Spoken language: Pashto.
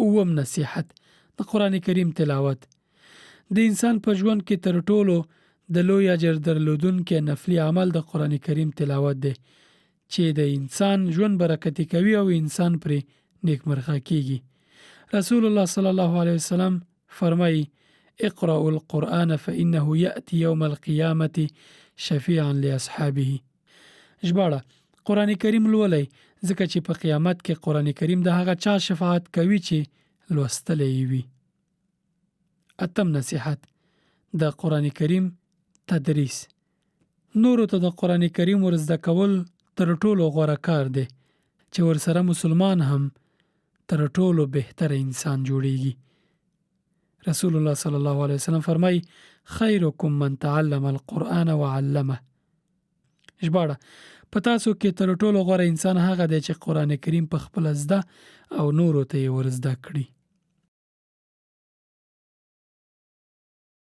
اوم نصیحت د قرآن کریم تلاوت. د انسان په ژوند کې تر ټولو د لوی اجر درلودونکی نفلي عمل د قرآن کریم تلاوت دی چې د انسان ژوند برکتی کوي او انسان پرې نیکمرغه کیږي. رسول الله صلی الله علیه وسلم فرمایي: اقرأوا القرآن فإنه يأتي يوم القيامة شفيعا لأصحابه. ژباړه: قرآن کریم لولئ ځکه چې په قیامت کې قرآن کریم د هغه چا شفاعت کوي چې لوستلی یې وي. اتم نصیحت: د قرآن کریم تدریس. نورو ته د قرآن کریم ورزده کول تر ټولو غوره کار دی چې ورسره مسلمان هم تر ټولو بهتر انسان جوړیږي. رسول الله صلی الله علیه وسلم فرمایي: خیرکم من تعلم القرآن وعلمه. ژباړه: په تاسو کې تر ټولو غوره انسان هغه دی چې قرآن کریم په خپله زده او نورو ته یې ورزده کړي.